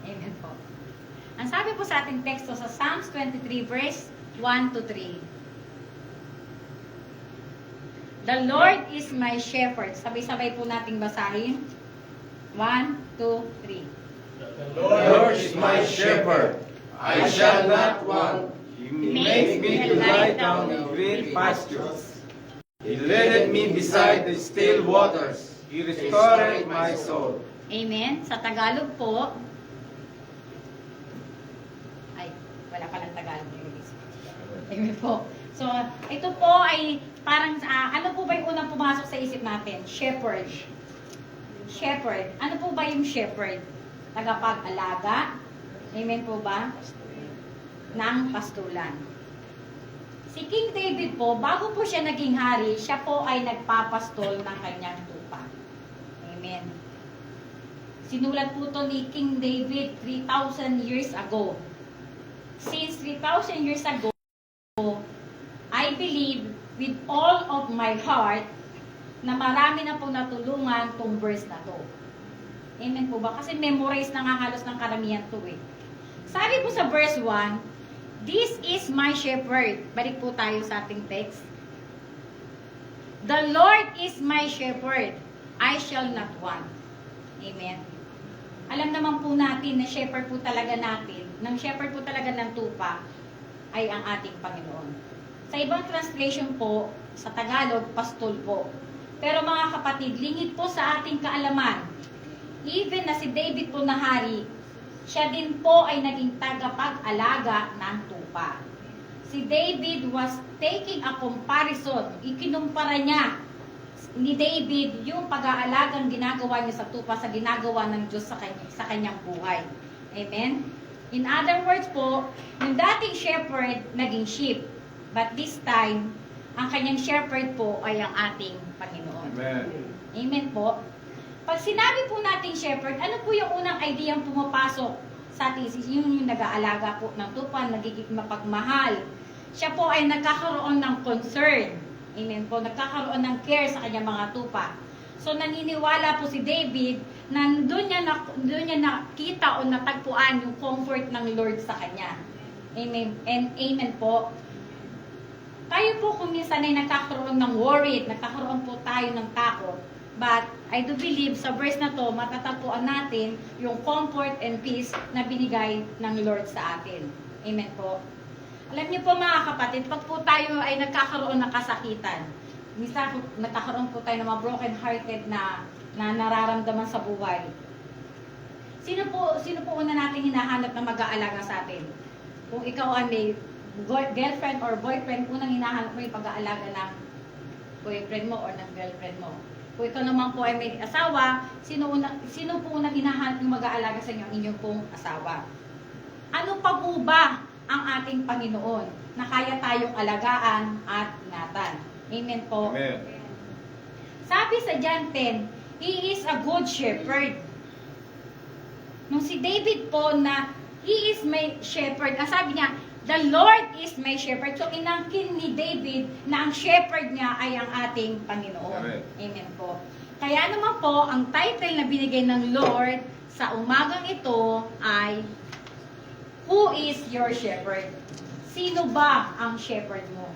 Amen po. Ang sabi po sa ating teksto sa Psalms 23 verse 1 to 3. The Lord is my shepherd. Sabay-sabay po nating basahin. 1, 2, 3. The Lord is my shepherd, I shall not want. He makes me to lie down in green pastures. He leadeth me beside the still waters. He restored my soul. Amen. Sa Tagalog po, ay, wala palang Tagalog. Amen po. So, ito po ay parang, ano po ba yung unang pumasok sa isip natin? Shepherd. Shepherd. Ano po ba yung shepherd? Tagapag-alaga. Amen po ba? Ng pastulan. Si King David po, bago po siya naging hari, siya po ay nagpapastol ng kanyang tupa. Amen. Sinulat po to ni King David 3,000 years ago. Since 3,000 years ago, I believe with all of my heart na marami na po natulungan tong verse na to. Amen po ba? Kasi memorize na nga halos ng karamihan to eh. Sabi po sa verse 1, this is my shepherd. Balik po tayo sa ating text. The Lord is my shepherd. I shall not want. Amen. Alam naman po natin na shepherd po talaga natin, ng shepherd po talaga ng tupa, ay ang ating Panginoon. Sa ibang translation po, sa Tagalog, pastol po. Pero mga kapatid, lingid po sa ating kaalaman, even na si David po na hari, siya din po ay naging tagapag-alaga ng tupa. Si David was taking a comparison. Ikinumpara niya ni David yung pag-aalagang ginagawa niya sa tupa sa ginagawa ng Diyos sa kanyang buhay. Amen? In other words po, yung dating shepherd naging sheep. But this time, ang kanyang shepherd po ay ang ating Panginoon. Amen. Amen po. Pag sinabi po nating shepherd, ano po yung unang idea ang pumapasok sa ating yung nag-aalaga po ng tupa, nagiging mapagmahal. Siya po ay nagkakaroon ng concern. Amen po. Nagkakaroon ng care sa kanyang mga tupa. So naniniwala po si David na doon niya nakita o natagpuan yung comfort ng Lord sa kanya. Amen. And amen po. Tayo po kung minsan ay nagkakaroon ng worried, nagkakaroon po tayo ng takot. But I do believe sa verse na to, matatagpuan natin yung comfort and peace na binigay ng Lord sa atin. Amen po. Alam niyo po mga kapatid, pag po tayo ay nagkakaroon ng kasakitan, minsan nagkakaroon po tayo ng mga broken-hearted na nararamdaman sa buhay. Sino po una natin hinahanap na mag-aalaga sa atin? Kung ikaw ay may girlfriend or boyfriend, unang hinahanap mo yung pag-aalaga ng boyfriend mo or ng girlfriend mo. Kung ikaw naman po ay may asawa, sino po unang hinahanap yung mag-aalaga sa inyo? Ang inyong pong asawa. Ano pa po ba ang ating Panginoon na kaya tayong alagaan at ingatan? Amen po. Amen. Sabi sa John 10, He is a good shepherd. Nung si David po na He is my shepherd, sabi niya, the Lord is my shepherd. So, inangkin ni David na ang shepherd niya ay ang ating Panginoon. Amen. Amen po. Kaya naman po, ang title na binigay ng Lord sa umagang ito ay, Who is your shepherd? Sino ba ang shepherd mo?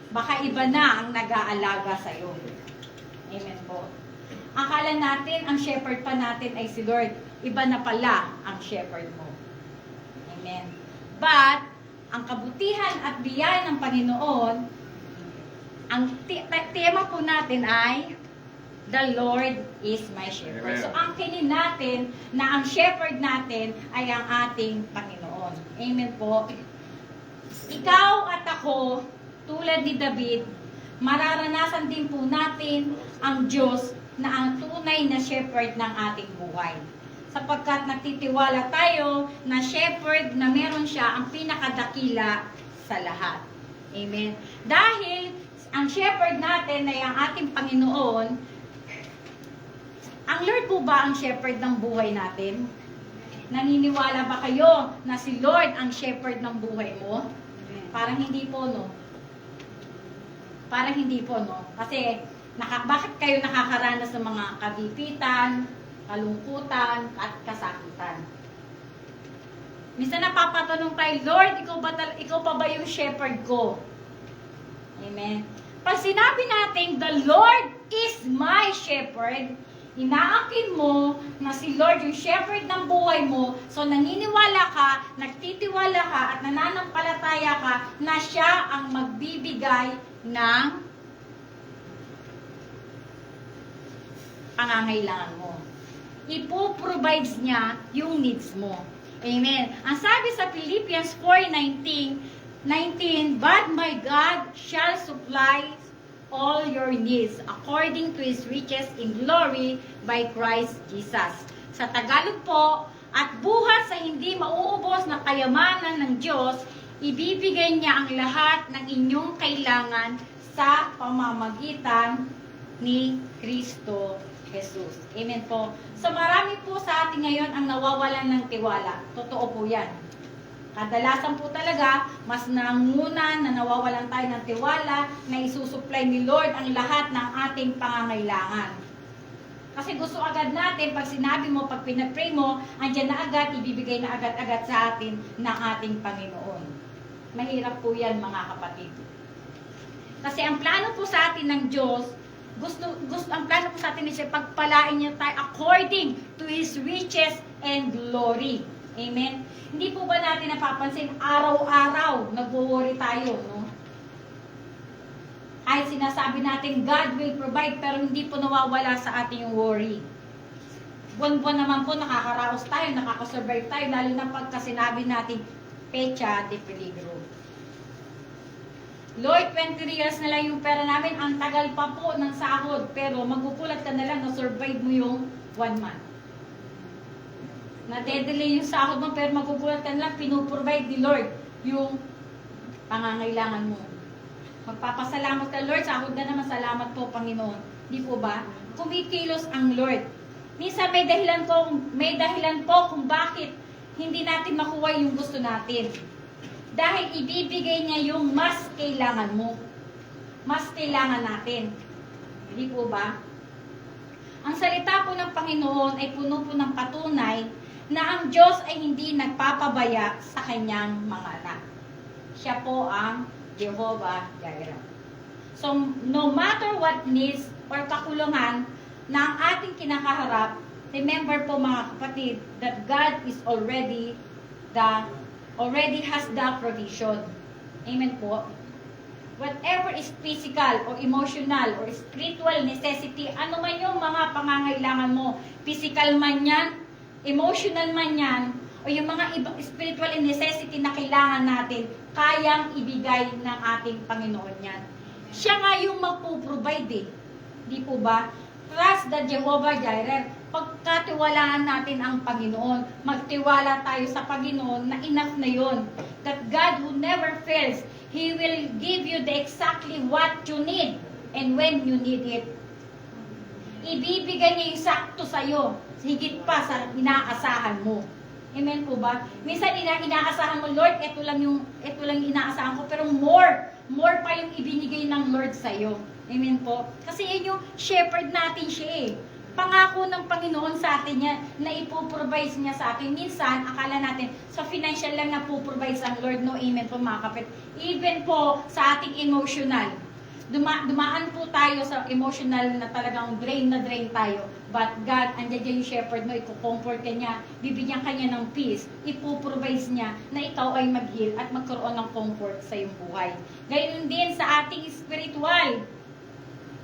Baka iba na ang nag-aalaga sa iyo. Amen po. Akala natin, ang shepherd pa natin ay si Lord. Iba na pala ang shepherd mo. Amen. But, ang kabutihan at biyaya ng Panginoon, ang tema po natin ay, The Lord is my shepherd. Amen. So, angkinin natin na ang shepherd natin ay ang ating Panginoon. Amen po. Ikaw at ako, tulad ni David, mararanasan din po natin ang Diyos na ang tunay na shepherd ng ating buhay. Sapagkat nagtitiwala tayo na shepherd na meron siya ang pinakadakila sa lahat. Amen. Dahil ang shepherd natin ay ang ating Panginoon, ang Lord po ba ang shepherd ng buhay natin? Naniniwala ba kayo na si Lord ang shepherd ng buhay mo? Parang hindi po, no? Parang hindi po, no? Kasi, bakit kayo nakakaranas ng mga kagipitan, kalungkutan, at kasakitan? Minsan napapatanong tayo, Lord, ikaw pa ba yung shepherd ko? Amen. Pag sinabi natin, the Lord is my shepherd, inaangkin mo na si Lord yung shepherd ng buhay mo, so naniniwala ka, nagtitiwala ka, at nananampalataya ka na siya ang magbibigay ng pangangailangan mo. Ipo-provides niya yung needs mo. Amen. Ang sabi sa Philippians 4:19, but my God shall supply all your needs according to His riches in glory by Christ Jesus. Sa Tagalog po, at buhat sa hindi mauubos na kayamanan ng Diyos, ibibigay niya ang lahat ng inyong kailangan sa pamamagitan ni Kristo Jesus. Amen po. So marami po sa atin ngayon ang nawawalan ng tiwala. Totoo po yan. Kadalasan po talaga, mas nangunan na nawawalan tayo ng tiwala na isusupply ni Lord ang lahat ng ating pangangailangan. Kasi gusto agad natin, pag sinabi mo, pag pinag-pray mo, andyan na agad, ibibigay na agad-agad sa atin ng ating Panginoon. Mahirap po yan, mga kapatid. Kasi ang plano po sa atin ng Diyos, ang plano po sa atin is pagpalain niya tayo according to His riches and glory. Amen? Hindi po ba natin napapansin, araw-araw nagwo-worry tayo, no? Ay sinasabi natin, God will provide, pero hindi po nawawala sa ating yung worry. Buwan-buwan naman po, nakakaraos tayo, nakakasurvive tayo, lalo na pagka sinabi natin, pecha de peligro. Lord, 20 years na lang yung pera namin, ang tagal pa po ng sahod, pero magugulat ka na lang na survive mo yung 1 month. Nade-delay yung sahod mo, pero magugulat ka na lang, pinuprovide ni Lord yung pangangailangan mo. Magpapasalamat ka, Lord, sahod na naman, salamat po, Panginoon. Di po ba? Kumikilos ang Lord. Minsan may dahilan po kung bakit hindi natin makuha yung gusto natin. Dahil ibibigay niya yung mas kailangan mo. Mas kailangan natin. Di po ba? Ang salita po ng Panginoon ay puno po ng patunay na ang Diyos ay hindi nagpapabaya sa kanyang mga anak. Siya po ang Jehovah Jireh. So, no matter what needs or kakulungan na ang ating kinakaharap, remember po mga kapatid that God is already has the provision. Amen po. Whatever is physical or emotional or spiritual necessity, ano man yung mga pangangailangan mo, physical man yan, emotional man yan, o yung mga spiritual necessity na kailangan natin, kayang ibigay ng ating Panginoon yan. Siya nga yung magpo-provide eh. Di po ba? Trust the Jehovah Jireh. Pagkatiwalaan natin ang Panginoon, magtiwala tayo sa Panginoon na enough na yon. That God who never fails, He will give you the exactly what you need and when you need it. Ibibigay niya yung sakto sa'yo, higit pa sa inaasahan mo. Amen po ba? Minsan inaasahan mo, Lord, ito lang inaasahan ko, pero more pa yung ibinigay ng Lord sa'yo. Amen po? Kasi yun yung shepherd natin siya eh. Pangako ng Panginoon sa atin niya na ipoprovide niya sa atin. Minsan, akala natin, sa financial lang na puprovide ang Lord. No, amen po mga kapit. Even po sa ating emotional. Dumaan po tayo sa emotional na talagang drain na drain tayo. But God, andyan yung shepherd mo, iko-comfort ka niya, bibigyan ka niya ng peace, ipoprovide niya na ikaw ay mag-heal at magkaroon ng comfort sa iyong buhay. Gayun din sa ating spiritual.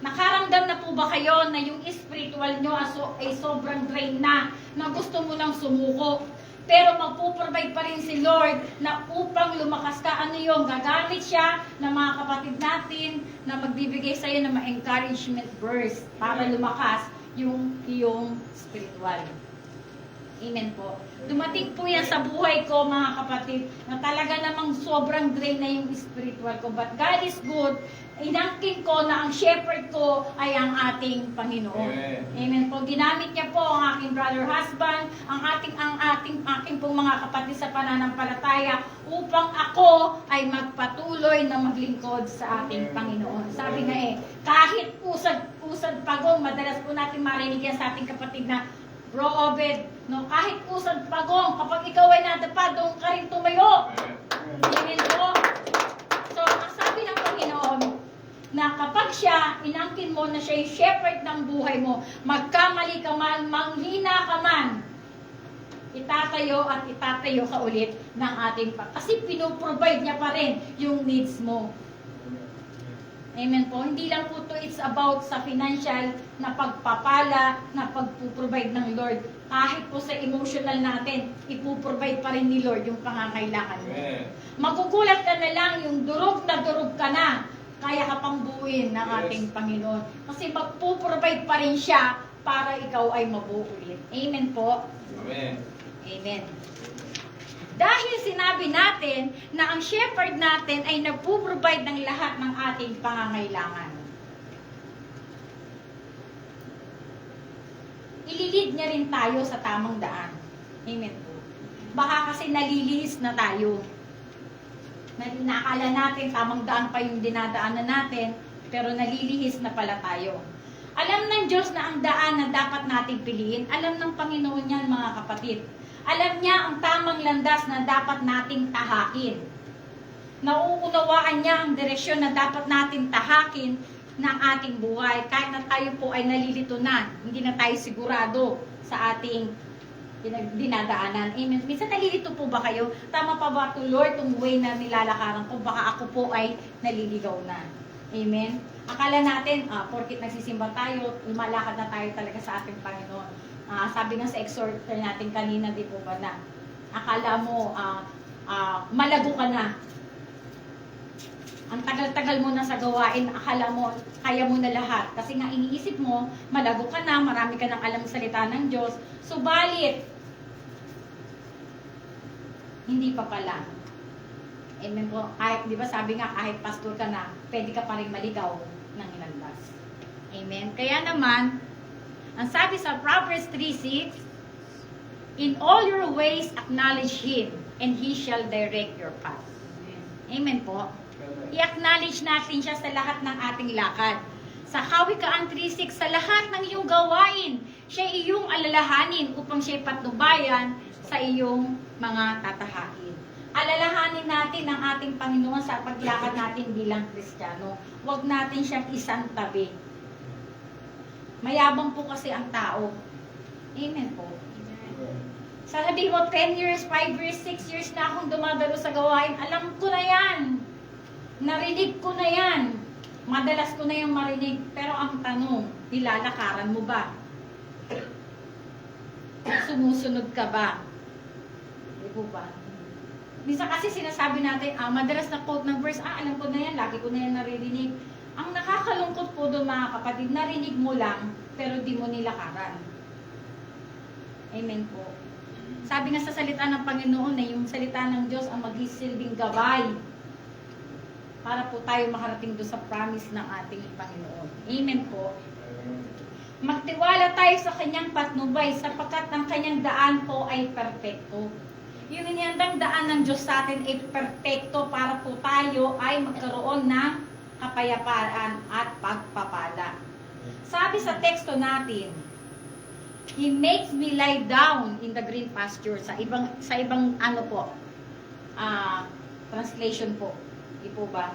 Nakaramdam na po ba kayo na yung spiritual nyo ay sobrang drain na gusto mo nang sumuko? Pero magpuprovide pa rin si Lord na upang lumakas ka. Ano yung gagamit siya ng mga kapatid natin na magbibigay sa iyo ng mga encouragement verse para lumakas yung iyong spiritual. Amen po. Dumating po yan sa buhay ko mga kapatid na talaga namang sobrang drain na yung spiritual ko. But God is good. Inangkin ko na ang shepherd ko ay ang ating Panginoon. Amen. Amen po. Ginamit niya po ang aking brother husband, ang aking pong mga kapatid sa pananampalataya upang ako ay magpatuloy na maglingkod sa ating Panginoon. Sabi nga kahit usad pagong, madalas po natin marinig yan sa ating kapatid na, Bro Obed, No, kahit pusad pagong, kapag ikaw ay nadapa, doon ka rin tumayo. Amen po. So, ang sabi ng Panginoon, na kapag siya, inangkin mo na siya yung shepherd ng buhay mo, magkamali ka man, manghina ka man, itatayo at itatayo ka ulit ng ating kasi pinoprovide niya pa rin yung needs mo. Amen po. Hindi lang po to it's about sa financial na pagpapala, na pagpuprovide ng Lord. Kahit po sa emotional natin, ipuprovide pa rin ni Lord yung pangangailangan mo. Magugulat ka na lang yung durog na durog ka na, kaya ka pang buuin ng ating Panginoon. Kasi magpuprovide pa rin siya para ikaw ay mabuo ulit. Amen po. Amen. Amen. Dahil sinabi natin na ang shepherd natin ay nagpo-provide ng lahat ng ating pangangailangan. Ililid niya rin tayo sa tamang daan. Amen po. Baka kasi nalilihis na tayo. Nakala natin tamang daan pa yung dinadaanan natin, pero nalilihis na pala tayo. Alam ng Diyos na ang daan na dapat nating piliin. Alam ng Panginoon yan, mga kapatid. Alam niya ang tamang landas na dapat nating tahakin. Nauunawaan niya ang direksyon na dapat nating tahakin ng ating buhay. Kahit na tayo po ay nalilito na, hindi na tayo sigurado sa ating dinadaanan. Amen. Minsan nalilito po ba kayo? Tama pa ba to Lord, itong way na nilalakaran ko? Baka ako po ay naliligaw na. Amen. Akala natin, porkit nagsisimba tayo, lumalakad na tayo talaga sa ating Panginoon. Sabi nga sa exhorter natin kanina, di po ba na, akala mo, malago ka na. Ang tagal-tagal mo na sa gawain, akala mo, kaya mo na lahat. Kasi nga iniisip mo, malago ka na, marami ka nang alam salita ng Diyos. Subalit, hindi pa pala. Amen po. Kahit, di ba sabi nga, kahit pastor ka na, pwede ka pa rin maligaw ng inandas. Amen. Kaya naman, ang sabi sa Proverbs 3:6, in all your ways acknowledge Him, and He shall direct your path. Amen po. I-acknowledge natin siya sa lahat ng ating lakad. Sa Kawikaan 3:6, sa lahat ng iyong gawain, siya iyong alalahanin upang siya'y patnubayan sa iyong mga tatahakin. Alalahanin natin ang ating Panginoon sa paglakad natin bilang Kristiyano. Huwag natin siyang isang tabi. Mayabang po kasi ang tao. Amen po. Sasabihin mo, 10 years, 5 years, 6 years na akong dumadalo sa gawain. Alam ko na yan. Narinig ko na yan. Madalas ko na yung marinig. Pero ang tanong, nilalakaran mo ba? Sumusunod ka ba? Di po ba? Minsan kasi sinasabi natin, madalas na quote ng verse, alam ko na yan, lagi ko na yan naririnig. Ang nakakalungkot po doon, mga kapatid, narinig mo lang, pero di mo nilakaran. Amen po. Sabi nga sa salita ng Panginoon na yung salita ng Diyos ang magsisilbing gabay para po tayo makarating doon sa promise ng ating Panginoon. Amen po. Magtiwala tayo sa kanyang patnubay sapagkat ang kanyang daan po ay perpekto. Yung inihanda daan ng Diyos sa atin ay perpekto para po tayo ay magkaroon ng kapayapaan at pagpapala. Sabi sa teksto natin, He makes me lie down in the green pasture. Sa ibang ano po, translation po. Di po ba?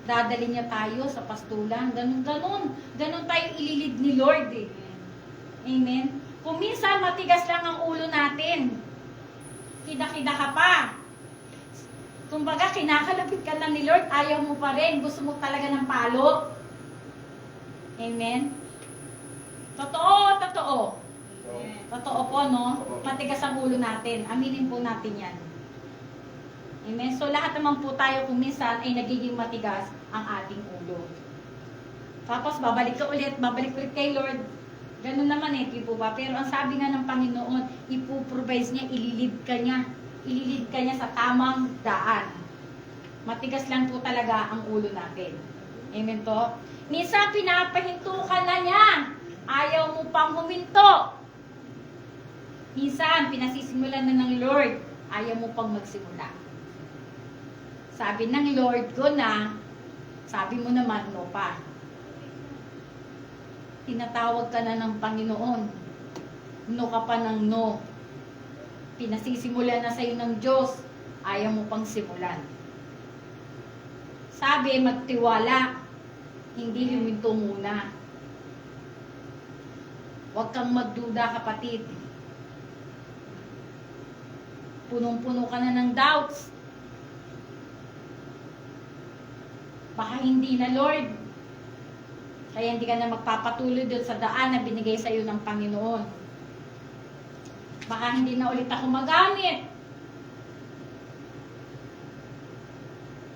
Dadali niya tayo sa pastulan. Ganun tayo ililid ni Lord eh. Amen? Kung minsan matigas lang ang ulo natin, kida-kida ka pa. Kumbaga, kinakalapit ka lang ni Lord, ayaw mo pa rin. Gusto mo talaga ng palo. Amen? Totoo. Totoo po, no? Matigas ang ulo natin. Aminin po natin yan. Amen? So, lahat naman po tayo kung minsan ay nagiging matigas ang ating ulo. Tapos, babalik ulit kay Lord. Ganun naman eh, di po ba? Pero ang sabi nga ng Panginoon, ipuprovide niya, ililid ka niya sa tamang daan. Matigas lang po talaga ang ulo natin. Amen po? Minsan, pinapahinto ka na niya. Ayaw mo pang huminto. Minsan, pinasisimulan na ng Lord. Ayaw mo pang magsimula. Sabi ng Lord, go na. Sabi mo naman, no pa. Tinatawag ka na ng Panginoon. No ka pa ng no. pinasisimulan na sa'yo ng Diyos, ayaw mo pang simulan. Sabi, magtiwala, hindi huminto muna. Huwag kang magduda, kapatid. Punong-puno ka na ng doubts. Baka hindi na, Lord. Kaya hindi ka na magpapatuloy doon sa daan na binigay sa iyo ng Panginoon. Baka hindi na ulit ako magamit.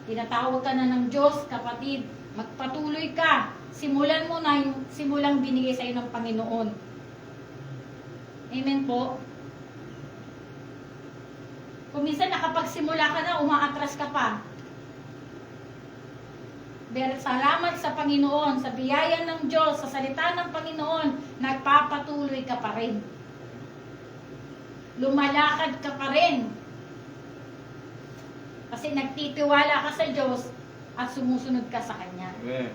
Tinatawag ka na ng Diyos, kapatid. Magpatuloy ka. Simulan mo na yung simulang binigay sa iyo ng Panginoon. Amen po. Kung minsan nakapagsimula ka na, umaatras ka pa. Pero salamat sa Panginoon, sa biyaya ng Diyos, sa salita ng Panginoon, nagpapatuloy ka pa rin. Lumalakad ka pa rin. Kasi nagtitiwala ka sa Diyos at sumusunod ka sa Kanya. Amen.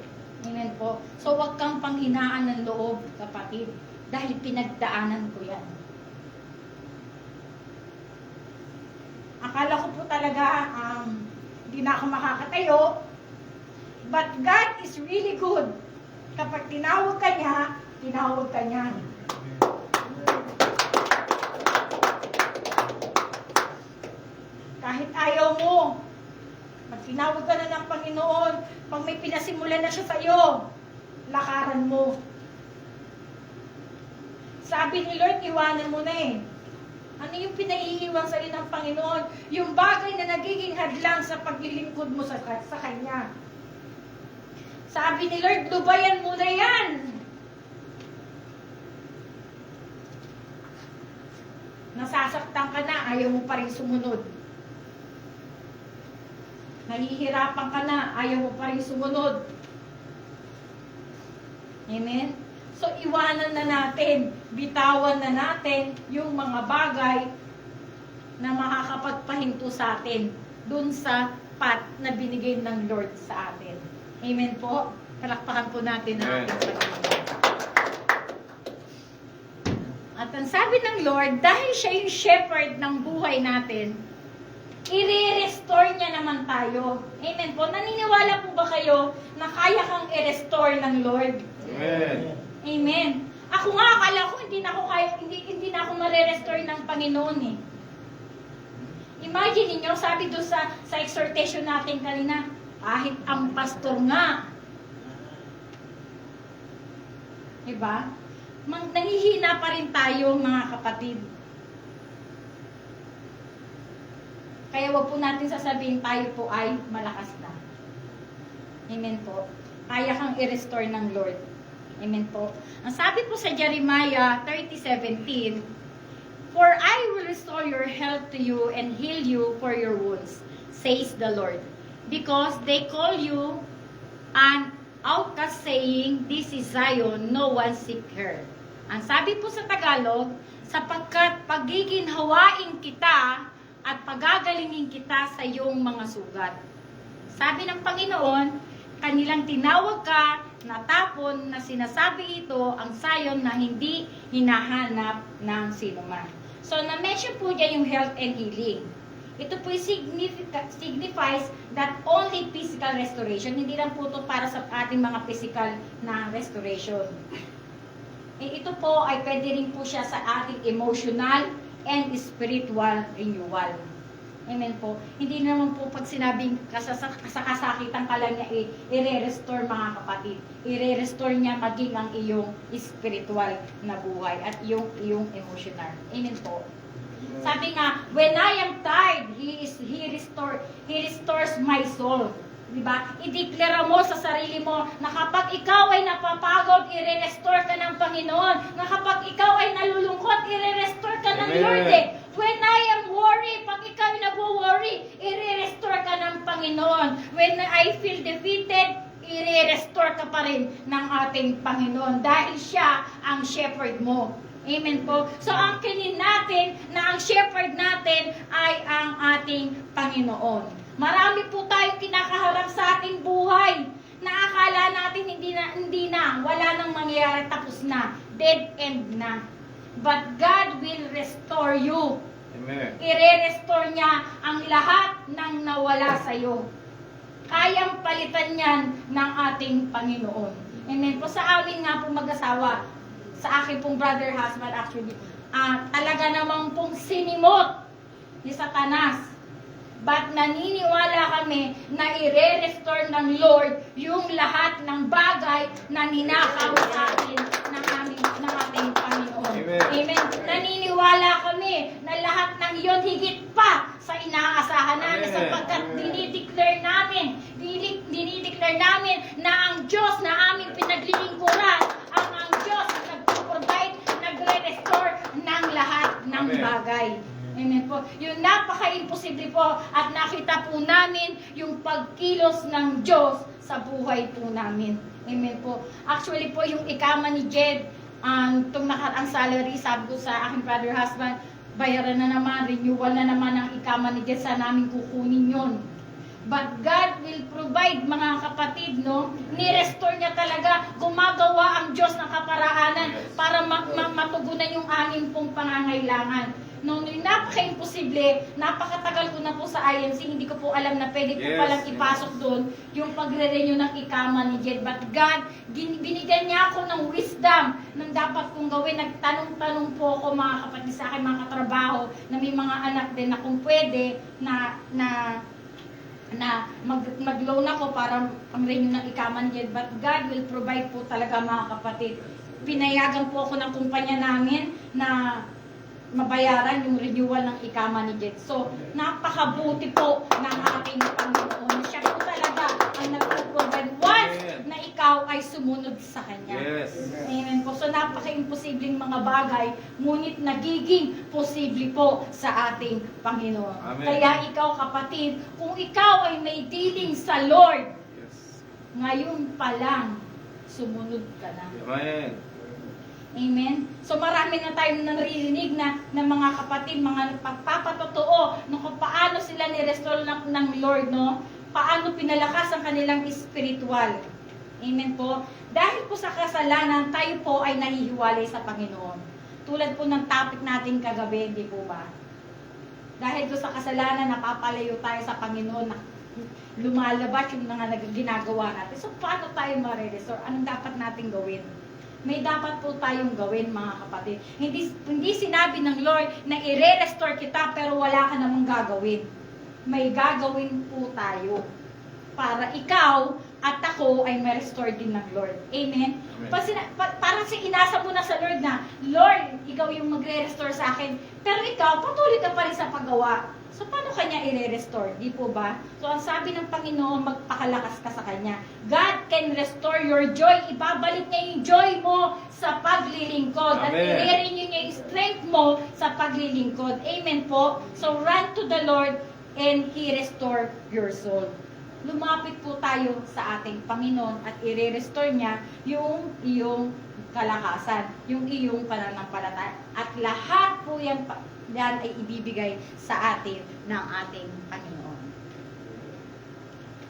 Amen po. So huwag kang panghinaan ng loob, kapatid, dahil pinagdaanan ko yan. Akala ko po talaga, hindi na ako makakatayo. But God is really good. Kapag tinawag ka niya, tinawag ka niya. Kahit ayaw mo, pag tinawag ka na ng Panginoon, pag may pinasimulan na siya sa iyo, lakaran mo. Sabi ni Lord, iwanan mo na eh. Ano yung pinaiiwan sa iyo ng Panginoon? Yung bagay na nagiging hadlang sa paglilingkod mo sa Kanya. Sabi ni Lord, lubayan mo na yan. Nasasaktan ka na, ayaw mo pa rin sumunod. Nahihirapan ka na, ayaw mo pa rin sumunod. Amen? So, iwanan na natin, bitawan na natin yung mga bagay na makakapagpahinto sa atin dun sa path na binigay ng Lord sa atin. Amen po. Palakpakan po natin ang ating Panginoon. At ang sabi ng Lord, dahil siya yung shepherd ng buhay natin, i-restore niya naman tayo. Amen po. Naniniwala po ba kayo na kaya kang i-restore ng Lord? Amen. Amen. Ako nga, akala ko hindi na ako kaya, hindi na ako mare-restore ng Panginoon eh. Imagine niyo, sabi doon sa exhortation natin kanina, kahit ang pastor nga. Diba? Nangihina pa rin tayo, mga kapatid. Kaya wag po natin sasabihin tayo po ay malakas na. Amen po. Kaya kang i-restore ng Lord. Amen po. Ang sabi po sa Jeremiah 30:17, "For I will restore your health to you and heal you for your wounds, says the Lord. Because they call you an outcast, saying, this is Zion, no one seek her." Ang sabi po sa Tagalog, sapagkat pagiginhawain kita at pagagalingin kita sa iyong mga sugat. Sabi ng Panginoon, kanilang tinawag ka, natapon na sinasabi ito ang Zion na hindi hinahanap ng sinuman. So, na-mention po niya yung health and healing. Ito po signifies that only physical restoration. Hindi lang po ito para sa ating mga physical na restoration. Ito po ay pwede rin po siya sa ating emotional and spiritual renewal. Amen po. Hindi naman po pag sinabing kasakitan ka lang niya, i-re-restore mga kapatid. I-re-restore niya maging ang iyong spiritual na buhay at iyong emotional. Amen po. Sabi nga, when I am tired, He restores my soul. Diba? I-declare mo sa sarili mo na kapag ikaw ay napapagod, i-restore ka ng Panginoon. Na kapag ikaw ay nalulungkot, i-restore ka ng Lord eh. When I am worried, pag ikaw ay nag-worry, i-restore ka ng Panginoon. When I feel defeated, i-restore ka pa rin ng ating Panginoon. Dahil siya ang shepherd mo. Amen po. So, ang kinin natin na ang shepherd natin ay ang ating Panginoon. Marami po tayong kinakaharap sa ating buhay na akala natin hindi na, wala nang mangyayari, tapos na, dead end na. But God will restore you. Amen. I-restore niya ang lahat ng nawala sa iyo. Kayang palitan yan ng ating Panginoon. Amen po. Sa amin nga po mag-asawa, sa akin pong brother husband actually, talaga namang pong sinimot ni Satanas. But naniniwala kami na i-restore ng Lord yung lahat ng bagay na ninakaw sa atin ng ating Panginoon. Amen. Amen. Naniniwala kami na lahat ng iyon higit pa sa inaasahan namin Amen. sapagkat Amen. dinideclare namin na ang Diyos na aming pinaglilingkuran, ang Diyos na nag-provide, nagre-restore ng lahat ng Amen. bagay. Amen po. Yung napaka-imposible po at nakita po namin yung pagkilos ng Diyos sa buhay po namin. Amen po. Actually po yung ikama ni Jed, itong nakaraang salary, sabi ko sa aking brother husband, bayaran na naman, renewal na naman ang ikama ni Jed, sa namin kukunin yon. But God will provide, mga kapatid, no? Ni-restore niya talaga, gumagawa ang Diyos ng kaparaanan para matugunan yung aming pong pangangailangan. No, napaka-imposible, napakatagal ko na po sa IMC, hindi ko po alam na pwede po Yes, palang yes. ipasok doon yung pagre-renew ng ikama ni Jed. But God, binigyan niya ako ng wisdom ng dapat kong gawin. Nagtanong-tanong po ako, mga kapatid, sa akin, mga katrabaho, na may mga anak din na kung pwede na mag-loan ako para pang-renew ng ikama ni Jed. But God will provide po talaga, mga kapatid. Pinayagan po ako ng kumpanya namin na mabayaran yung renewal ng ikama ni Jed. So, napakabuti po ng ating Panginoon. Siya po talaga ang nagpo-provide once na ikaw ay sumunod sa Kanya. Yes. Amen po. So, napaka-imposibleng mga bagay, ngunit nagiging posible po sa ating Panginoon. Amen. Kaya ikaw, kapatid, kung ikaw ay may dealing sa Lord, Yes. ngayon pa lang, sumunod ka na. Amen. Amen? So marami na tayong naririnig na mga kapatid, mga pagpapatotoo no, kung paano sila ni-restore ng Lord, no? Paano pinalakas ang kanilang spiritual. Amen po? Dahil po sa kasalanan, tayo po ay nahihiwalay sa Panginoon. Tulad po ng topic natin kagabi, di po ba? Dahil po sa kasalanan, napapalayo tayo sa Panginoon, lumalabas yung mga ginagawa natin. So paano tayo ma-restore? Anong dapat natin gawin? May dapat po tayong gawin, mga kapatid. Hindi sinabi ng Lord na i-restore kita pero wala ka namang gagawin. May gagawin po tayo para ikaw at ako ay ma-restore din ng Lord. Amen? Amen. Parang inasa mo na sa Lord na, Lord, ikaw yung magre-restore sa akin. Pero ikaw, patuloy ka pa rin sa paggawa. So, paano kanya i-restore? Di po ba? So, ang sabi ng Panginoon, magpakalakas ka sa Kanya. God can restore your joy. Ibabalik niya yung joy mo sa paglilingkod. At Amen. i-renew niya yung strength mo sa paglilingkod. Amen po? So, run to the Lord and He restore your soul. Lumapit po tayo sa ating Panginoon at i-restore niya yung iyong kalakasan, yung iyong pananampalataya. At lahat po yan ay ibibigay sa atin ng ating Panginoon.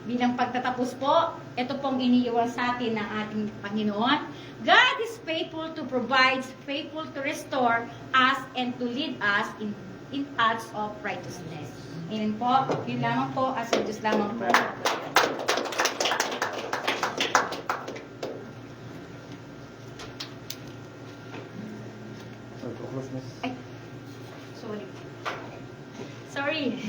Bilang pagtatapos po, ito pong iniiwan sa atin ng ating Panginoon. God is faithful to provide, faithful to restore us, and to lead us in paths of righteousness. Amen po. Yun lamang po. As a Diyos lamang po. Ay, sorry.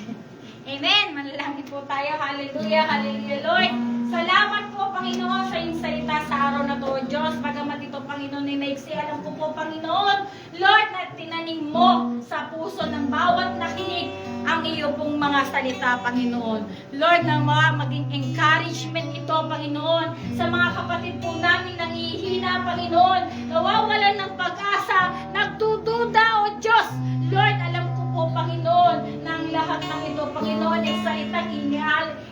Amen. Manalangin po tayo. Hallelujah. Hallelujah, Lord. Salamat po, Panginoon, sa iyong salita sa araw na to, Diyos. Bagamat ito, Panginoon, ay maiksi, alam ko po, Panginoon, Lord, na tinanim mo sa puso ng bawat nakinig ang iyo pong mga salita, Panginoon. Lord, na maging encouragement ito, Panginoon, sa mga kapatid po namin nangihina, Panginoon, nawawalan ng pag-asa, nagdududa, O Diyos. Lord, alam ko po, Panginoon, na ang lahat ng ito, Panginoon, ay salitang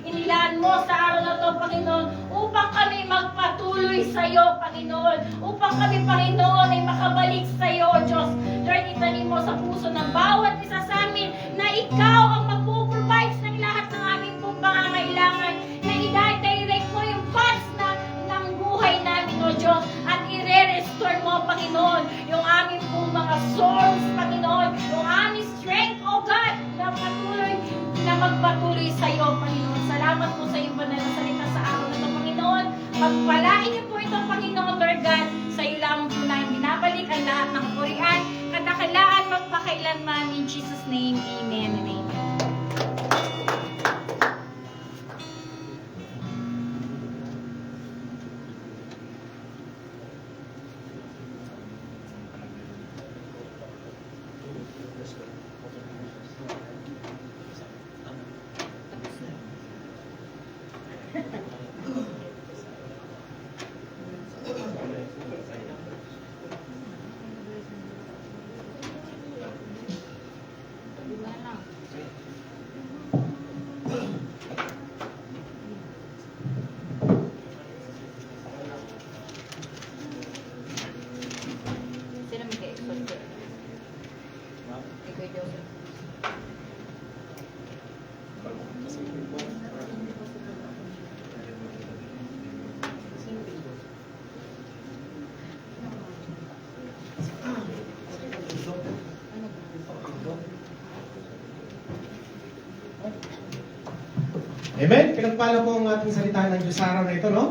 inilaan mo sa araw na ito, Panginoon, upang kami magpatuloy sa iyo, Panginoon, upang kami, Panginoon, ay makabalik sa iyo, O Diyos. Lord, itanim mo sa puso ng bawat isa sa amin na ikaw ang magpo-provide ng lahat ng aming pong pangangailangan, na i-direct mo yung paths ng buhay namin, O Diyos, at i-restore mo, Panginoon, yung aming pong mga souls, Panginoon, yung aming strength, O Pagpalain niyo po itong Panginoon Lord God, sa iyo lamang po namin binabalik ang lahat ng kapurian, kadakilaan, magpakailanman. In Jesus' name, Amen and Amen. Sino may ka-export? Ikaw, Joseph. Amen? Pinagpala po ang ating salita ng Diyos sa araw na ito, no?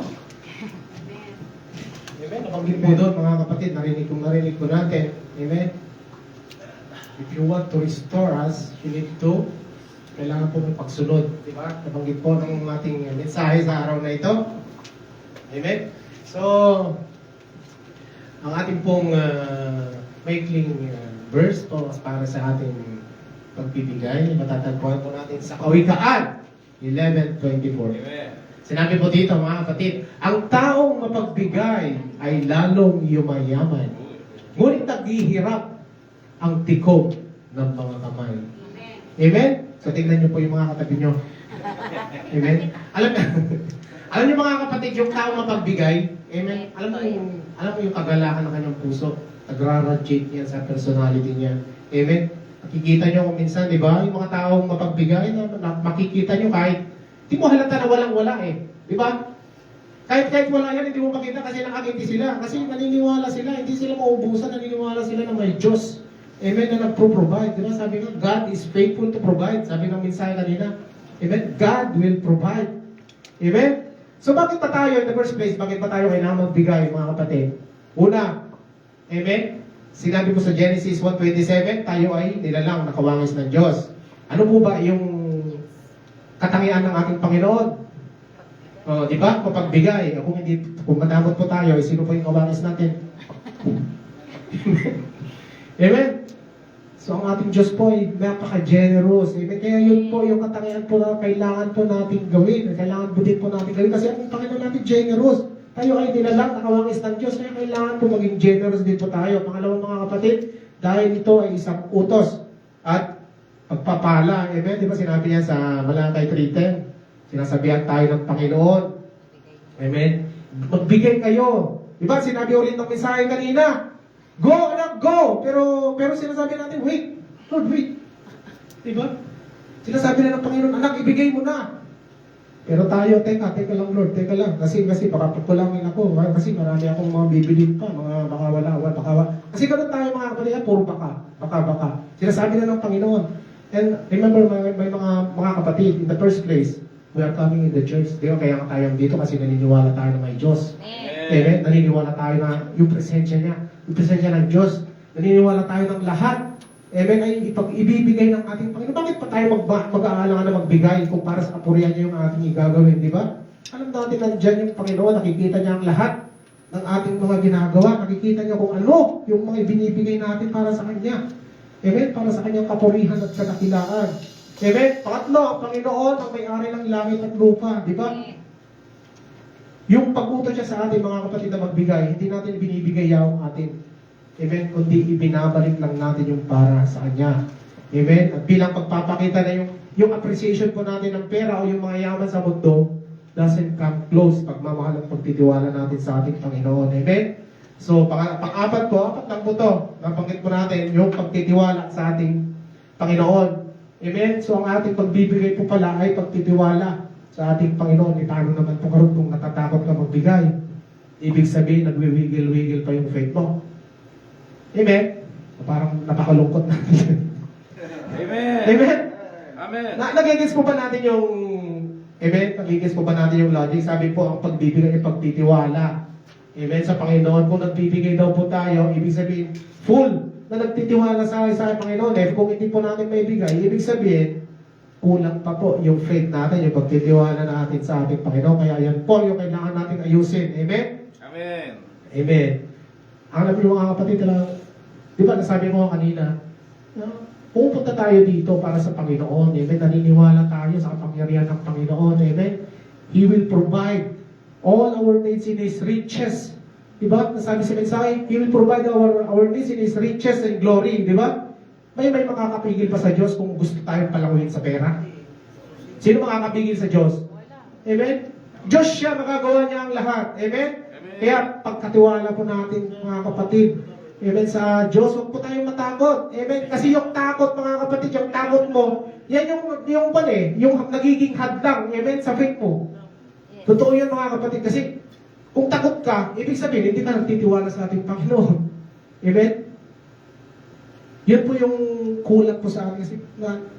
Amen? Nabanggit po doon, mga kapatid, narinig ko natin. Amen? If you want to restore us, you need to, kailangan po ng pagsunod. Diba? Nabanggit po ng ating mensahe sa araw na ito. Amen? So, ang ating pong maikling verse po para sa ating pagbibigay, matatagpuan po natin sa Kawikaan 11:24. Amen. Sinabi po dito, mga kapatid, ang taong mapagbigay ay lalong yumayaman. Ngunit naghihirap ang tikom ng mga kamay. Amen? So tingnan niyo po yung mga katabi niyo. Amen? Alam niyo mga kapatid, yung taong mapagbigay, amen? Alam mo yung kagalakan ng kanyang puso. Nagra-radiate niya sa personality niya. Amen? Makikita nyo kung minsan, di ba? Yung mga taong mapagbigay, makikita nyo kahit, di mo halata na walang-wala eh. Di ba? Kahit wala yan, hindi mo makita kasi nakangiti sila. Kasi naniniwala sila, hindi sila maubusan, naniniwala sila na may Diyos. Amen, na nagpro-provide. Di ba? Sabi nga, God is faithful to provide. Sabi ng mensahe kanina. Amen? God will provide. Amen? So bakit pa tayo, in the first place, bakit pa tayo kailangan magbigay, mga kapatid? Una, amen? Sinabi po sa Genesis 1:27, tayo ay nilalang nakawangis ng Diyos. Ano po ba yung katangian ng ating Panginoon? Di ba? Mapagbigay. Kung madamot po tayo, sino po yung kawangis natin? Amen? So ang ating Diyos po ay napaka-generous. Amen? Kaya yun po yung katangian po na kailangan po natin gawin. Kailangan po din po natin gawin. Kasi ang Panginoon natin generous. Tayo ay nilalang, nakawangis ng Diyos, kaya kailangan po maging generous din po tayo. Pangalawang mga kapatid, dahil ito ay isang utos at pagpapala. Amen? Di ba sinabi niya sa Malakay 3:10? Sinasabihan tayo ng Panginoon. Amen? Magbigay kayo. Di ba sinabi ulit ng mensahe kanina? Go, anak, go! Pero sinasabi natin, wait. Lord, wait. Di ba? Sinasabi na ng Panginoon, anak, ibigay mo na. Pero tayo, teka lang Lord, teka lang. Kasi baka pagkulangin ako. Kasi marami akong mga bibilin pa. Baka wala. Kasi ganun tayo mga kapatid, puro baka. Sinasabi na ng Panginoon. And remember, may mga kapatid, in the first place, we are coming in the church. Di ba, kaya nga tayo dito kasi naniniwala tayo na may Diyos. Amen. Naniniwala tayo na yung presensya niya, yung presensya ng Diyos. Naniniwala tayo ng lahat. Amen, ay ibibigay ng ating Panginoon. Bakit pa tayo mag-aalangan na magbigay kung para sa kapurihan niya yung ating igagawin, di ba? Alam natin nandiyan yung Panginoon, nakikita niya ang lahat ng ating mga ginagawa. Nakikita niya kung ano yung mga ibinibigay natin para sa Kanya. Amen, para sa Kanyang kapurihan at kadakilaan. Amen, pangatlo, ang Panginoon ang may-ari ng langit at lupa, di ba? Yung pag-utos niya sa atin, mga kapatid na magbigay, hindi natin binibigay yung atin. Amen, kundi ibinabalik lang natin yung para sa Kanya. Amen, at bilang pagpapakita na yung appreciation po natin ng pera o yung mga yaman sa mundo doesn't come close pagmamahal at pagtitiwala natin sa ating Panginoon. Amen? So, pang-apat po, apat lang po ito, nabanggit po natin, yung pagtitiwala sa ating Panginoon. Amen? So, ang ating pagbibigay po pala ay pagtitiwala sa ating Panginoon. Paano naman po karoon kung natatakot ka magbigay? Ibig sabihin, nagwiwigil-wigil pa yung faith mo. Amen? Parang napakalungkot natin. Amen. Amen? Amen. Nagigets po ba natin yung Amen? Nagigis po ba natin yung logic? Sabi po, ang pagbibigay ay pagtitiwala. Amen? Sa Panginoon, kung nagbibigay daw po tayo, ibig sabihin, full na nagtitiwala sa Panginoon. Eh, kung hindi po natin maibigay, ibig sabihin, kulang pa po yung faith natin, yung pagtitiwala natin sa ating Panginoon. Kaya yan po yung kailangan natin ayusin. Amen? Amen. Amen. Ang alam niyo mga kapatid, di ba nasabi ko kanina, pupunta tayo dito para sa Panginoon. Amen? Naniniwala tayo sa kapangyarihan ng Panginoon. Amen? He will provide all our needs in His riches. Di ba? Nasabi sa mensahe, He will provide our needs in His riches and glory. Di ba? May makakapigil pa sa Diyos kung gusto tayong palanguin sa pera? Sino makakapigil sa Diyos? Amen? Diyos siya, magagawa niya ang lahat. Amen? Kaya pagkatiwala po natin mga kapatid, amen, sa Diyos, huwag po tayong matakot. Amen? Kasi yung takot mga kapatid, yung takot mo, yan yung nagiging hadlang, amen, sa faith mo. Totoo yan mga kapatid, kasi kung takot ka, ibig sabihin, hindi ka nagtitiwala sa ating Panginoon. Amen? Yun po yung kulang po sa atin kasi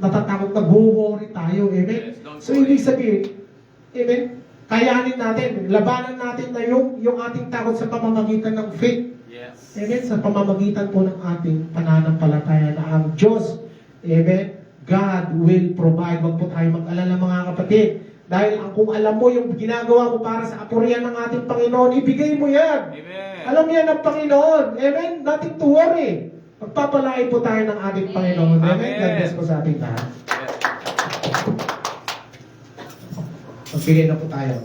natatakot, nag-worry tayo. Amen? Yes, don't So, ibig sabihin, amen, kayanin natin, labanan natin na yung ating takot sa pamamagitan ng faith. Yes. Amen? Sa pamamagitan po ng ating pananampalataya na ang Diyos, amen, God will provide. Wag po tayo mag-alala mga kapatid. Dahil kung alam mo yung ginagawa mo para sa kapurihan ng ating Panginoon, ibigay mo yan. Amen. Alam yan ng Panginoon. Amen? Nothing to worry. Magpapalain po tayo ng ating Panginoon. Amen? Amen. God bless po sa ating lahat. Yes. Magbigay na po tayo.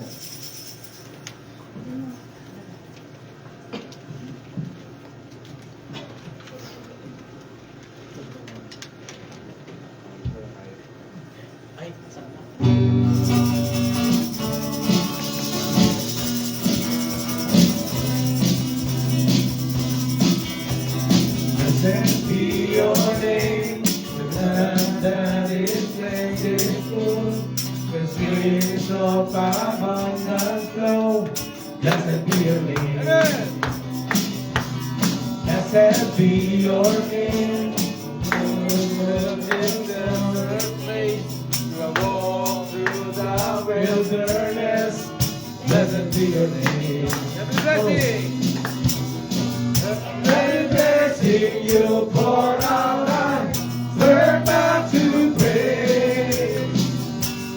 Blessed be your name, the land that is plentiful, the streams of abundance flow. Blessed be your name. Blessed be your name. In the place, you have walked through the wilderness. Blessed be your name. Every blessing. Every blessing you pour out, I turn back to praise.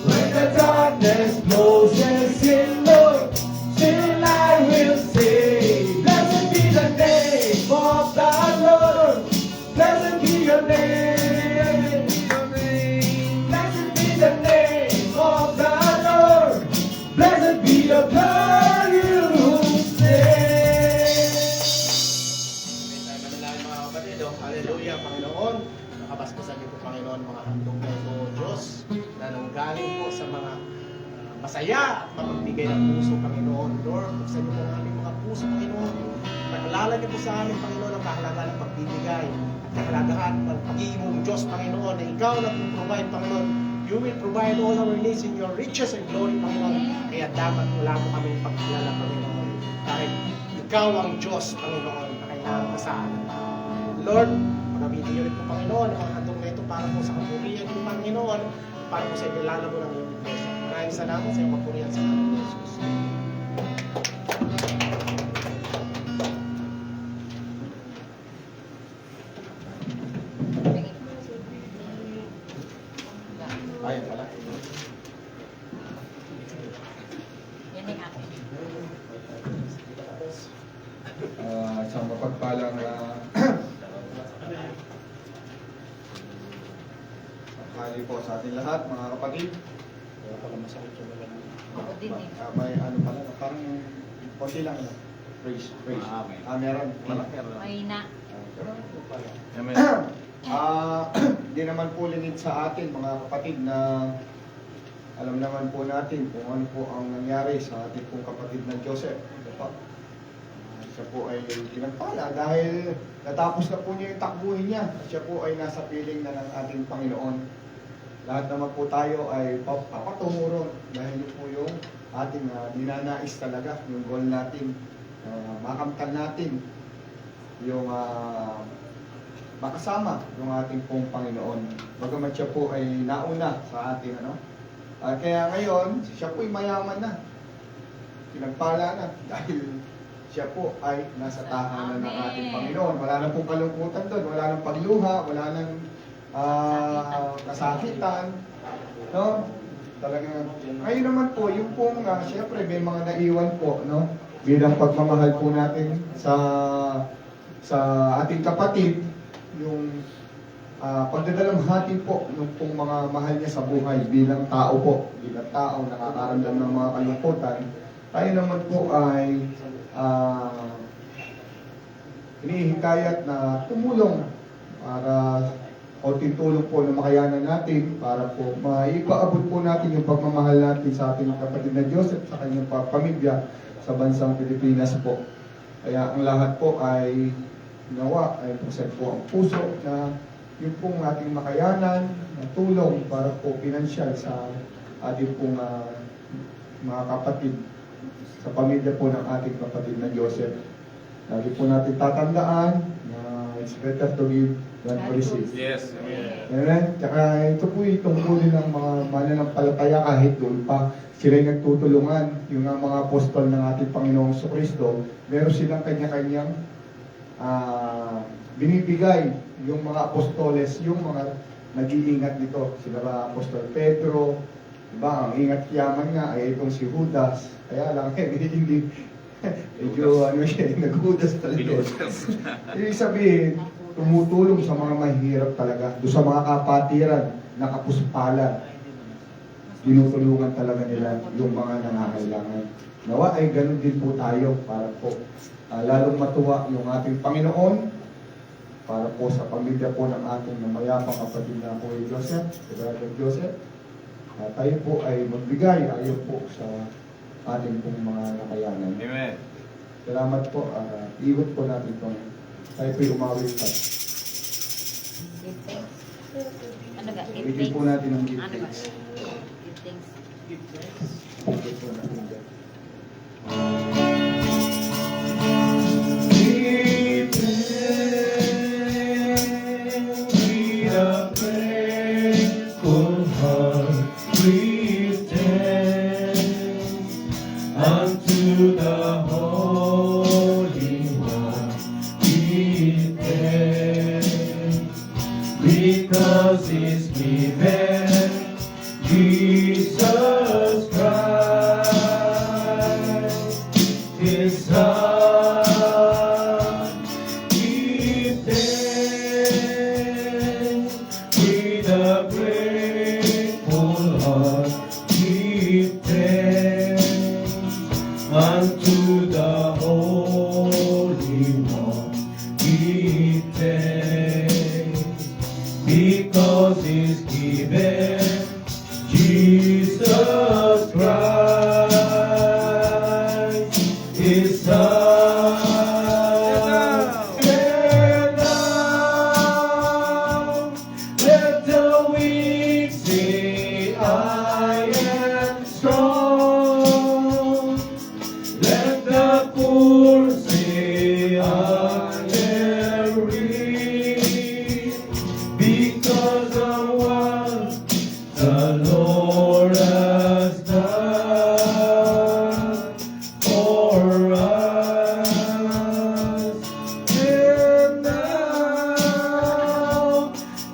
When the darkness closes in, Lord, still I will say, blessed be the name of the Lord. Blessed be your name. Blessed be the name of the Lord. Blessed be the blood you say. Tayo manalangin mga kapatid. Hallelujah, Panginoon. Nakabasbasan niyo po, Panginoon, mga handog na ito, Diyos, na nanggaling po sa mga masaya at mapagbigay ng puso, Panginoon. Lord, buksan niyo po ang aming mga puso, Panginoon. Pag-alala niyo po sa amin, Panginoon, ang kahalagaan ng pagbibigay at kahalagaan ng pagiging mong Diyos, Panginoon, na ikaw na provide, Panginoon. You will provide all our needs in your riches and glory, Panginoon. Kaya dapat wala mo kami pagkilala, Panginoon. Dahil ikaw ang Diyos, Panginoon, na kailangan kasaan. Lord, pagamitin niyo rin po, Panginoon, ang handog na ito para po sa kapurihan ng Panginoon, para po sa inilalabo ng iyong iglesia. Maraming salamat sa iyong kapurihan sa namin ni Jesus. Ayun pala. Yan yung akin. Isang mapagpalang tanghali po sa ating lahat, mga kapatid. Kaya pala masakit yung mga Ako din eh. May ano pala, parang konti lang yun. Praise. Meron. Malaki. Mahina. Amen. Di naman po lingid sa atin, mga kapatid, na alam naman po natin kung ano po ang nangyari sa ating pong kapatid na Joseph. Siya po ay pinagpala dahil natapos na po niya yung takbuhin niya. Siya po ay nasa piling na ng ating Panginoon. Lahat naman po tayo ay papatungo ron dahil yun po yung ating ninanais talaga, yung goal natin. Makamtan natin yung makasama yung ating pong Panginoon. Bagamat siya po ay nauna sa ating Kaya ngayon, siya po'y mayaman na. Pinagpala na dahil siya po ay nasa tahanan ng ating Panginoon. Wala na pong kalungkutan doon, wala nang pagluha, wala nang kasakitan. No? Talagang, ngayon naman po, yung pong, siyempre may mga naiwan po, no? Bilang pagmamahal po natin sa ating kapatid, yung pagdadalamhati po ng pong mga mahal niya sa buhay bilang tao po, bilang tao nakakaramdam ng mga kalungkutan, tayo naman po ay hinihikayat na tumulong para konting tulong po na makayanan natin para po maipaabot po natin yung pagmamahal natin sa ating kapatid na Joseph sa kanyang pamilya sa bansang Pilipinas po. Kaya ang lahat po ay nawa ay pusat po ang puso na yung pong ating makayanan na tulong para po pinansyal sa ating pong mga kapatid sa pamilya po ng ating kapatid na Joseph. Lagi po natin tatandaan na it's better to give than to receive. Yes. Amen? Tsaka ito po itong tungkulin ng mga mananampalataya kahit doon pa sila nagtutulungan. Yung mga apostol ng ating Panginoong Kristo, meron silang kanya-kanyang binibigay yung mga apostoles, yung mga nag-iingat nito. Sila ba Apostol Pedro, diba? Ang ingat yaman nga ay itong si Judas. Kaya lang, hindi medyo nag-Judas talaga. Ibig sabihin, tumutulong sa mga mahirap talaga. Doon sa mga kapatiran, nakapuspalan. Tinutulungan talaga nila yung mga nangangailangan. Nawa ay ganun din po tayo para po lalong matuwa yung ating Panginoon para po sa pamilya po ng ating namayapang kapatid na po Joseph, Brother Joseph. Tayo po ay magbigay ayon po sa ating pong mga nakayanan. Amen. Salamat po. Iwat po natin itong tayo po'y umawit pa. Give thanks. Ano ga? Give Bigyan thanks. po natin ng give Ano ga? thanks. Give thanks. Bigyan po natin dyan. Unto the Holy One, give thanks, because He's given Jesus Christ, His Son. Give thanks with a grateful heart. Give thanks unto the Holy One, give thanks, because He's given Jesus Christ, His Son. And now, let the weak say, I am strong. Let the poor say, I am rich, because of what the Lord has done for us. And now,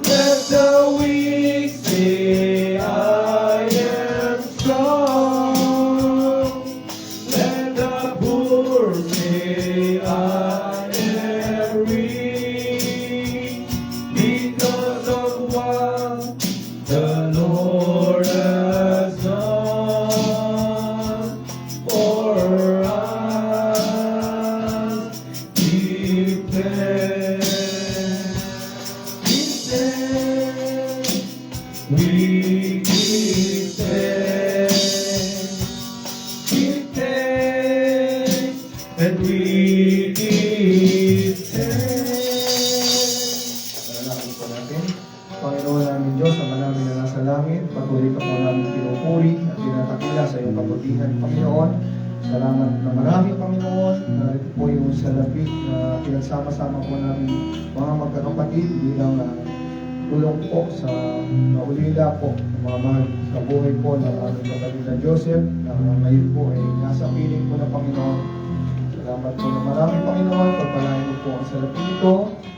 let the weak say, I am strong. Let the poor say, I am rich, because of what the Lord has done for us. Give thanks, give thanks, we give thanks. Give thanks, and we give thanks. Panalangin po natin. Panginoon namin Diyos, Ama namin na nasa langit, patuloy ka po namin pinupuri at tinatakila sa iyong kabutihan, Panginoon. Salamat na marami, Panginoon, na ito po yung salapi na pinagsama-sama po namin mga magkakapatid bilang tulong po sa maulila po, mga mahal sa buhay po ng aming kapatid na Joseph, na ngayon po ay nasa piling po ng Panginoon. Salamat po na marami, Panginoon. Pagpalain mo po ang sarapin ito.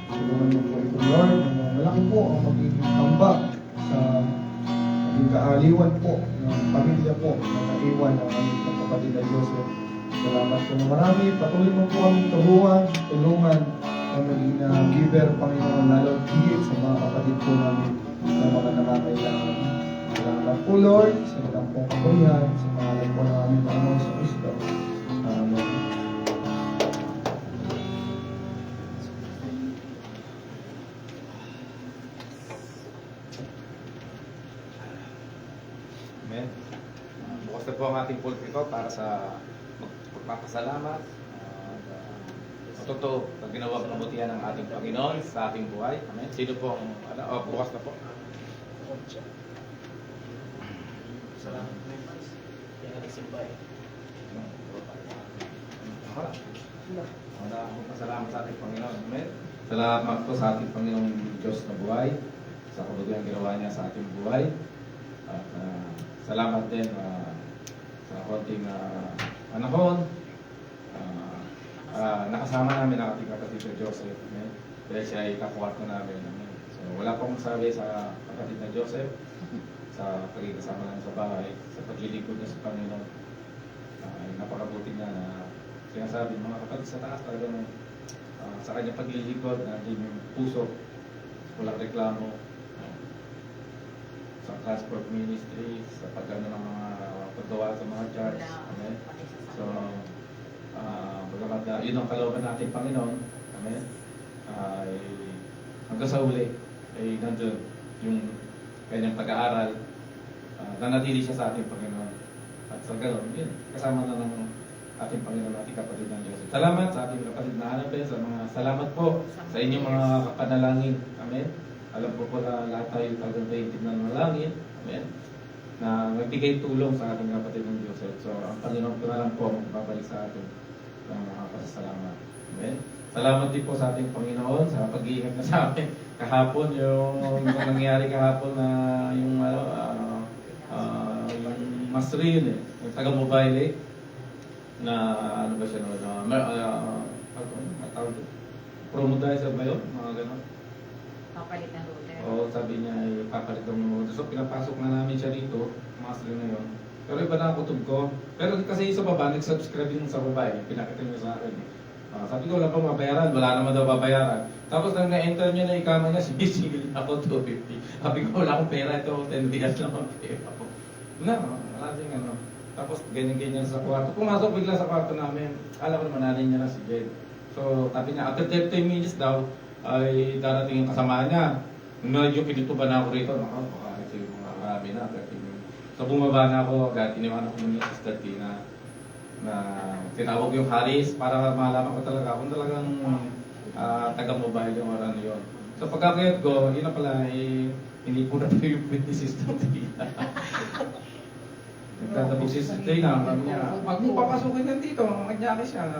Tulungan mo po ito, Lord. Malaki po ang magiging tambak sa maging kaaliwan po ng pamilya po na naiwan ng aming kapatid na Joseph. Salamat po na marami. Patuloy mo po ang tulungan na maging giver, Panginoon, lalo higit sa mga kapatid po namin na mga nangangailangan. Salamat po, Lord, sa ilang pong kapulihan, sa pangalan po ng aming Panginoon sa Kristo. Amen. Amen. Bukas na po ang ating pulpito para sa magpapasalamat. Totoo, pag ginawang kabutihan ng ating Panginoon sa ating buhay. Amen. Sino po ang, bukas na po. Salamat po, Mas. Kaya nagsimbay. Salamat sa ating Panginoon. Amen. Salamat po sa ating Panginoong Diyos na buhay, sa kabutihan ginawa niya sa ating buhay. At salamat din sa konting panahon. Nakasama namin ang ating kapatid na Joseph. Amen. Dahil siya ay kakwarto namin. Amen. So wala pong masabi sa kapatid na Joseph sa pagkikasama namin sa bahay, sa paglilingkod niya sa Panginoon. Napakabuti niya na sinasabi mga kapatid sa taas talagang sa kanyang paglilingkod na hindi puso, walang reklamo, sa transport ministry, sa paggano ng mga paggawa sa mga church. Amen. So, bagamat na yun ang kalooban natin, Panginoon. Amen. Ay hanggang sa uli ay nandun yung kanyang pag-aaral. Nanatili siya sa ating Panginoon. At sa ganoon, yun, kasama na ng ating Panginoon, ating kapatid ng Diyos. Salamat sa ating kapatid na Annabel, sa mga salamat po sa inyong mga kapanalangin. Amen. Alam po po na lahat tayo talagang daigdig na manalangin. Amen. Na magbigay tulong sa ating kapatid ng Diyos. So, ang Panginoon po na lang po magbabalik sa atin ng mga pasasalamat. Amen. Salamat din po sa ating Panginoon sa pag-iingat na sa amin kahapon, yung nangyari kahapon na yung Masrin, yung taga-mobile na ano ba siya promodizer ba yun? Mga gano'n. Papalit na router. Oo, sabi niya ay papalit ng router. So pinapasok na namin siya dito, Masrin na yun. Pero iba na ang kutob ko. Pero kasi sa baba, nag-subscribe yung sa baba pinakita niya sa akin. Sabi ko, wala pang mabayaran, wala naman daw babayaran. Tapos nang na-enter niya na ikama niya, sigisigil ako 250. Sabi ko, wala akong pera, ito 10 dias lang ang pera ko. Wala din ano. Tapos ganyan-ganyan sa kwarto. Pumasok bigla sa kwarto namin. Alam ko naman nanin niya na si Jed. So, sabi niya, after 30 minutes daw, ay darating yung kasama niya. Nung medyo pinituban na ako rito, baka ito yung mga marami na, 30 minutes. So, bumaba na ako, agad iniwan ako muna sa Sister Tina na tinawag yung Haris para malaman ko talaga kung talagang taga-mobile yung oran yun. So, pagkakayot ko, yun na pala, hindi po na tayo yung pwede si Sister Tina. Nagtatabog si Sister Tina, sabi niya, wag mo papasukin yan dito, magyaki siya.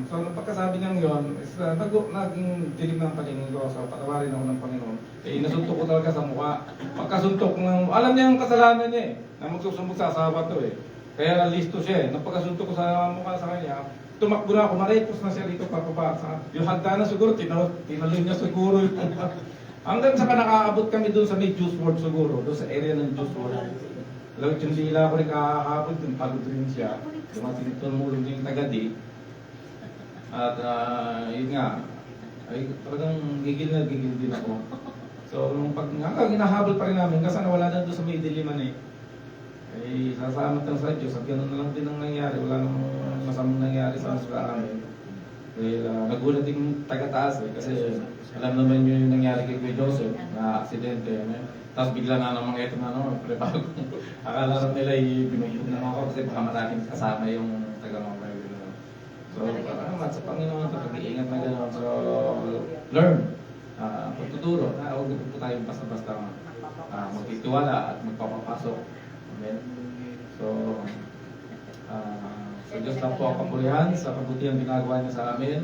So, nung pagkasabi niya yun, naging dilim ng paningin ko, so patawarin ako ng Panginoon. Nasuntok ko talaga sa mukha. Pagkasuntok ng, alam niya yung kasalanan niya na magsusumbog sa asawa to Kaya listo siya Nung pagkasuntok ko sa mukha sa kanya, tumakbo na ako, marepos na siya rito papabasa. Yung hagda na siguro, tinaloy niya siguro yung hanggang sa nakakaabot kami doon sa may Juice World siguro, doon sa area ng Juice World. Alam yung lila ko rin kakakabot, yung pagod rin siya. Dumating tumulong din yung tagadi. At yun nga, ay talagang gigil na gigil din ako. So, nung hanggang hinahabol pa rin namin, kasi nawala na doon sa may diliman ay sasalamat lang sa Diyos at ganoon na lang din ang nangyari. Wala namang masamang nangyari sa amin. Dahil nagulat yung taga-taas kasi alam naman yung nangyari kay Kuya Joseph na aksidente. Tapos bigla na namang eto na preparo. Akala rin nila binubog na ako kasi baka maraming kasama yung taga-mobile. So, salamat sa Panginoon sa pag-iingat na gano'n. So, learn. Pagtuturo. Huwag po tayo basta-basta magtitiwala at magpapapasok. Amen. So, sa Diyos lang po ang kapulihan sa kabutihan ginagawa niya sa amin.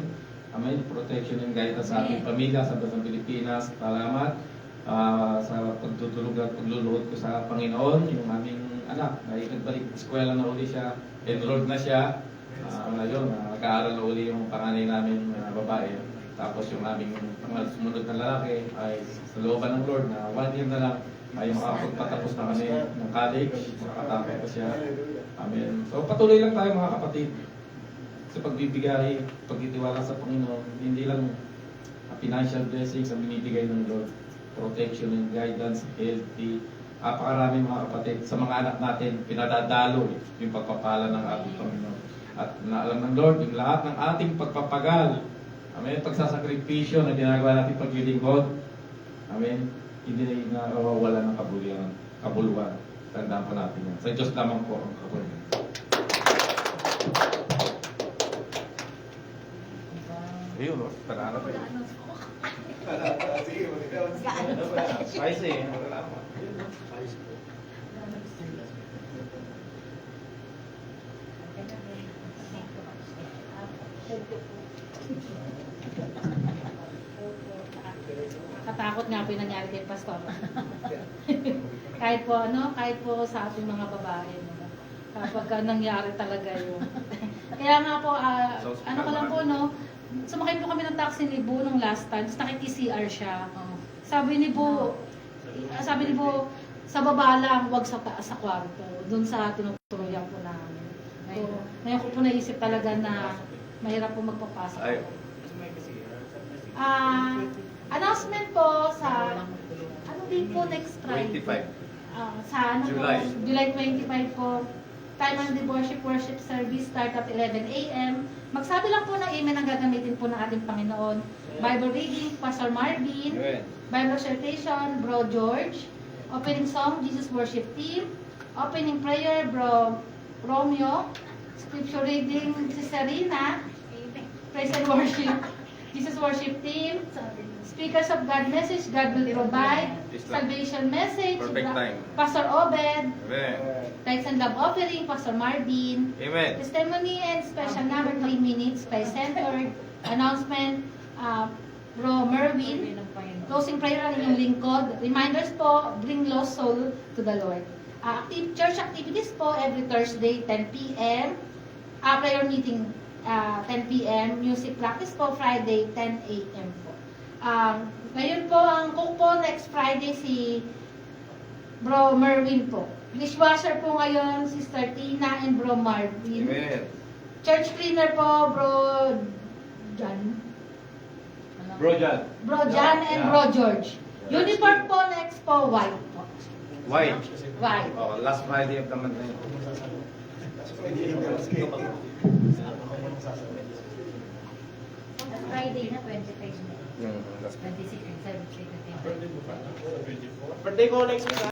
Amen. Protection and guidance sa ating pamilya sa Pilipinas. Salamat. sa pagtutulog at pagluluhod ko sa Panginoon, yung aming anak ay nagbalik eskwela na uli siya, enrolled na siya. Ngayon, nag-aaral na uli yung panganay namin babae. Tapos yung aming sumunod na lalaki ay sa looban ng Lord na 1 year na lang ay makapagpatapos na kami ng college, makatapos pa siya. Amen. So patuloy lang tayo mga kapatid sa pagbibigay, pagtitiwala sa Panginoon. Hindi lang financial blessings ang binibigay ng Lord, protection and guidance, healthy. Napakarami mga kapatid. Sa mga anak natin, pinadadalo yung pagpapala ng ating Panginoon. At naalam ng Lord, yung lahat ng ating pagpapagal, amen, pagsasakripisyo na ginagawa natin paglilingkod, amen, hindi na nawawala ng kabuluhan. Tandaan po natin yan. Sa Diyos lamang po ang kabuluhan. Ayun, tara na po. Spicy, wala pa. Katakot nga po yung nangyari kay Pastor. kahit po sa ating mga babae, no? Kapag nangyari talaga yun. Kaya nga po, ano ko lang po, no? Sumakay po kami ng taxi ni Bo nung last time, tapos nakiki-CR siya. Sabi ni Bo, sa baba lang, wag sa taas sa kwarto. Doon sa tinuturuyan po namin. So, ngayon ko po naisip talaga na mahirap po magpapasok. Announcement po sa, ano din po next Friday? 25. Sa ano July. po, July 25 po. Time and the worship service start at 11 a.m. Magsabi lang po ng amen ang gagamitin po ng ating Panginoon. Bible reading, Pastor Marvin. Amen. Bible recitation, Bro George. Opening song, Jesus Worship Team. Opening prayer, Bro Romeo. Scripture reading, si Serena. Praise and worship, Jesus Worship Team. Speakers of God message, God will provide. Salvation message, Perfect time. Pastor Obed. Amen. Thanks and love offering, Pastor Marvin. Amen. Testimony and special number 3 minutes by Center. Announcement, Bro Merwin. Closing prayer ang inyong lingkod. Reminders po, bring lost soul to the Lord. Church activities po every Thursday, 10 p.m. Prayer meeting, 10 p.m. Music practice po Friday, 10 a.m. po. Ngayon po, ang cook po next Friday si Bro Merwin po. Dishwasher po ngayon, Sister Tina and Bro Marvin. Amen. Church cleaner po, Bro John. Bro John. Bro John and Yeah. Bro George. Uniform po next po, white po. White. White. Oh, last Friday of the month na yun. Friday na, 25 na. Yung last 26 and 7, 3, 25. Birthday ko next week.